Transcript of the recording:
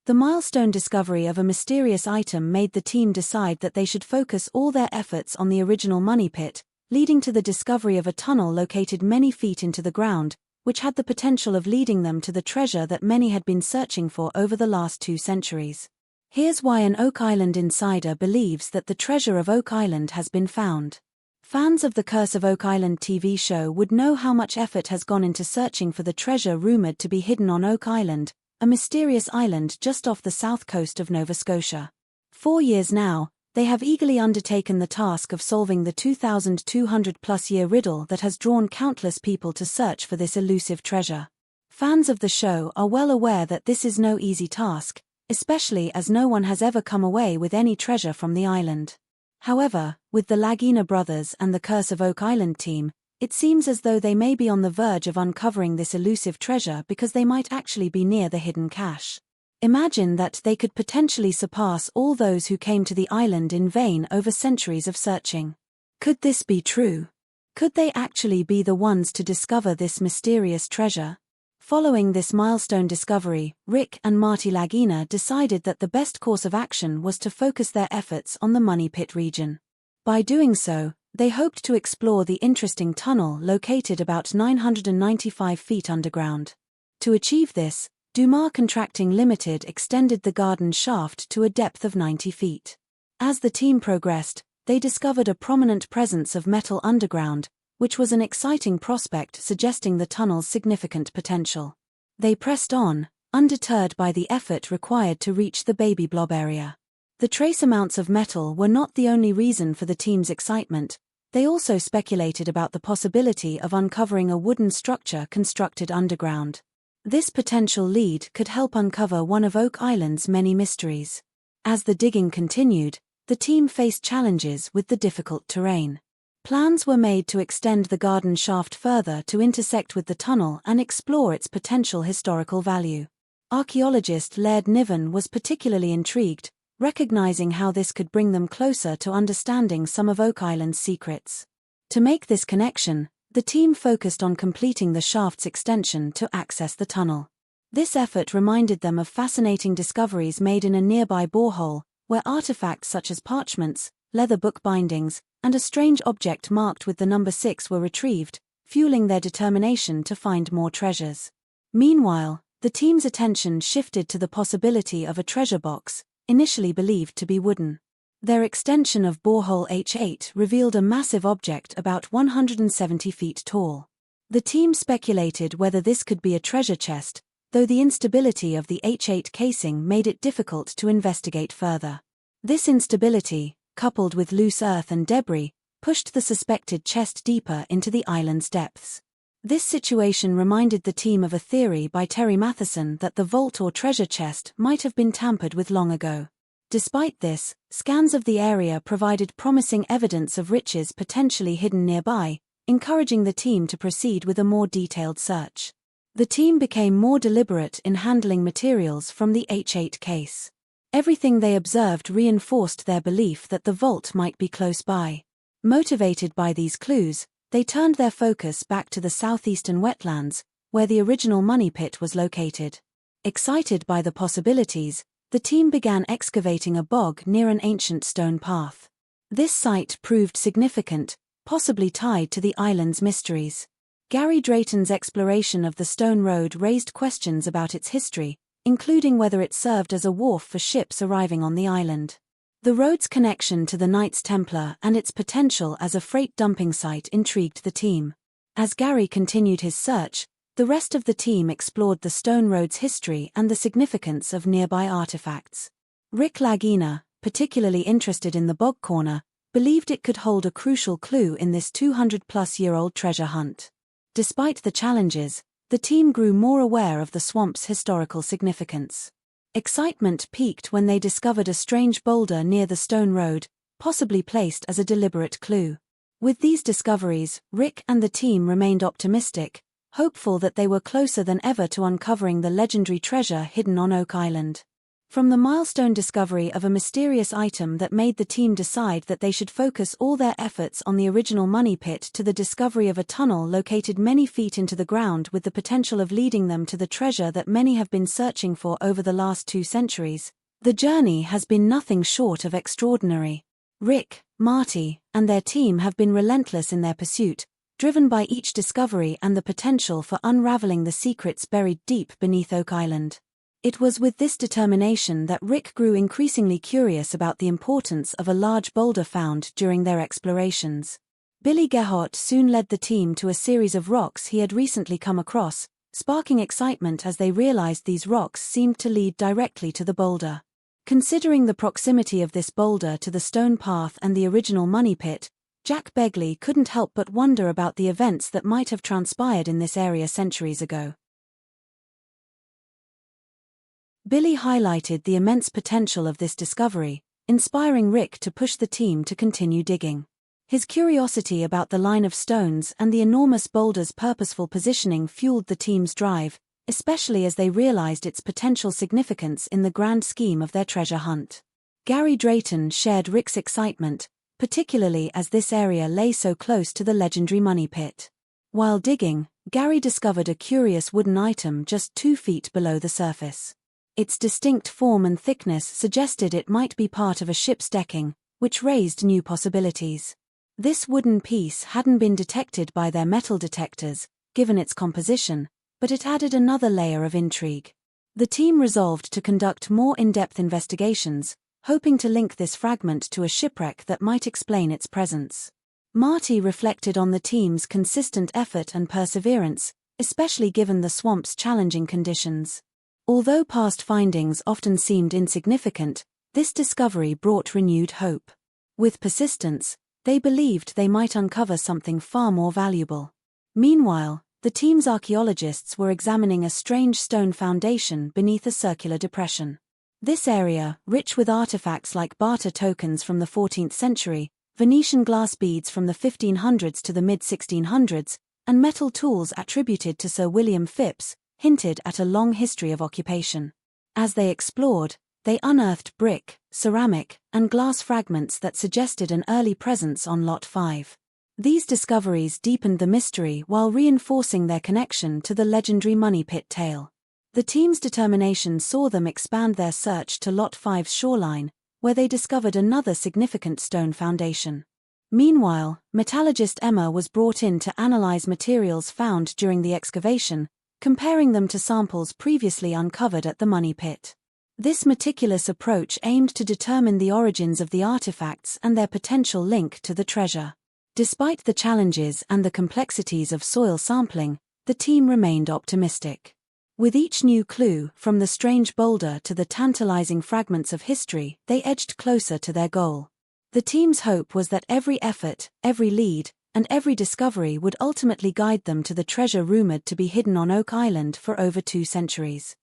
The milestone discovery of a mysterious item made the team decide that they should focus all their efforts on the original money pit, leading to the discovery of a tunnel located many feet into the ground, which had the potential of leading them to the treasure that many had been searching for over the last 2 centuries. Here's why an Oak Island insider believes that the treasure of Oak Island has been found. Fans of the Curse of Oak Island TV show would know how much effort has gone into searching for the treasure rumored to be hidden on Oak Island, a mysterious island just off the south coast of Nova Scotia. 4 years now, they have eagerly undertaken the task of solving the 2,200-plus-year riddle that has drawn countless people to search for this elusive treasure. Fans of the show are well aware that this is no easy task, especially as no one has ever come away with any treasure from the island. However, with the Lagina brothers and the Curse of Oak Island team, it seems as though they may be on the verge of uncovering this elusive treasure because they might actually be near the hidden cache. Imagine that they could potentially surpass all those who came to the island in vain over centuries of searching. Could this be true? Could they actually be the ones to discover this mysterious treasure? Following this milestone discovery, Rick and Marty Lagina decided that the best course of action was to focus their efforts on the Money Pit region. By doing so, they hoped to explore the interesting tunnel located about 995 feet underground. To achieve this, Dumas Contracting Limited extended the garden shaft to a depth of 90 feet. As the team progressed, they discovered a prominent presence of metal underground, which was an exciting prospect suggesting the tunnel's significant potential. They pressed on, undeterred by the effort required to reach the Baby Blob area. The trace amounts of metal were not the only reason for the team's excitement. They also speculated about the possibility of uncovering a wooden structure constructed underground. This potential lead could help uncover one of Oak Island's many mysteries. As the digging continued, the team faced challenges with the difficult terrain. Plans were made to extend the garden shaft further to intersect with the tunnel and explore its potential historical value. Archaeologist Laird Niven was particularly intrigued, recognizing how this could bring them closer to understanding some of Oak Island's secrets. To make this connection, the team focused on completing the shaft's extension to access the tunnel. This effort reminded them of fascinating discoveries made in a nearby borehole, where artifacts such as parchments, leather book bindings, and a strange object marked with the number 6 were retrieved, fueling their determination to find more treasures. Meanwhile, the team's attention shifted to the possibility of a treasure box, initially believed to be wooden. Their extension of borehole H8 revealed a massive object about 170 feet tall. The team speculated whether this could be a treasure chest, though the instability of the H8 casing made it difficult to investigate further. This instability, coupled with loose earth and debris, pushed the suspected chest deeper into the island's depths. This situation reminded the team of a theory by Terry Matheson that the vault or treasure chest might have been tampered with long ago. Despite this, scans of the area provided promising evidence of riches potentially hidden nearby, encouraging the team to proceed with a more detailed search. The team became more deliberate in handling materials from the H8 case. Everything they observed reinforced their belief that the vault might be close by. Motivated by these clues, they turned their focus back to the southeastern wetlands, where the original money pit was located. Excited by the possibilities, the team began excavating a bog near an ancient stone path. This site proved significant, possibly tied to the island's mysteries. Gary Drayton's exploration of the stone road raised questions about its history, including whether it served as a wharf for ships arriving on the island. The road's connection to the Knights Templar and its potential as a freight dumping site intrigued the team. As Gary continued his search, the rest of the team explored the stone road's history and the significance of nearby artifacts. Rick Lagina, particularly interested in the bog corner, believed it could hold a crucial clue in this 200-plus-year-old treasure hunt. Despite the challenges, the team grew more aware of the swamp's historical significance. Excitement peaked when they discovered a strange boulder near the stone road, possibly placed as a deliberate clue. With these discoveries, Rick and the team remained optimistic, hopeful that they were closer than ever to uncovering the legendary treasure hidden on Oak Island. From the milestone discovery of a mysterious item that made the team decide that they should focus all their efforts on the original money pit to the discovery of a tunnel located many feet into the ground with the potential of leading them to the treasure that many have been searching for over the last 2 centuries, the journey has been nothing short of extraordinary. Rick, Marty, and their team have been relentless in their pursuit, driven by each discovery and the potential for unraveling the secrets buried deep beneath Oak Island. It was with this determination that Rick grew increasingly curious about the importance of a large boulder found during their explorations. Billy Gerhardt soon led the team to a series of rocks he had recently come across, sparking excitement as they realized these rocks seemed to lead directly to the boulder. Considering the proximity of this boulder to the stone path and the original money pit, Jack Begley couldn't help but wonder about the events that might have transpired in this area centuries ago. Billy highlighted the immense potential of this discovery, inspiring Rick to push the team to continue digging. His curiosity about the line of stones and the enormous boulder's purposeful positioning fueled the team's drive, especially as they realized its potential significance in the grand scheme of their treasure hunt. Gary Drayton shared Rick's excitement, particularly as this area lay so close to the legendary money pit. While digging, Gary discovered a curious wooden item just 2 feet below the surface. Its distinct form and thickness suggested it might be part of a ship's decking, which raised new possibilities. This wooden piece hadn't been detected by their metal detectors, given its composition, but it added another layer of intrigue. The team resolved to conduct more in-depth investigations, hoping to link this fragment to a shipwreck that might explain its presence. Marty reflected on the team's consistent effort and perseverance, especially given the swamp's challenging conditions. Although past findings often seemed insignificant, this discovery brought renewed hope. With persistence, they believed they might uncover something far more valuable. Meanwhile, the team's archaeologists were examining a strange stone foundation beneath a circular depression. This area, rich with artifacts like barter tokens from the 14th century, Venetian glass beads from the 1500s to the mid-1600s, and metal tools attributed to Sir William Phipps, hinted at a long history of occupation. As they explored, they unearthed brick, ceramic, and glass fragments that suggested an early presence on Lot 5. These discoveries deepened the mystery while reinforcing their connection to the legendary money pit tale. The team's determination saw them expand their search to Lot 5's shoreline, where they discovered another significant stone foundation. Meanwhile, metallurgist Emma was brought in to analyze materials found during the excavation, comparing them to samples previously uncovered at the money pit. This meticulous approach aimed to determine the origins of the artifacts and their potential link to the treasure. Despite the challenges and the complexities of soil sampling, the team remained optimistic. With each new clue, from the strange boulder to the tantalizing fragments of history, they edged closer to their goal. The team's hope was that every effort, every lead, and every discovery would ultimately guide them to the treasure rumored to be hidden on Oak Island for over 2 centuries.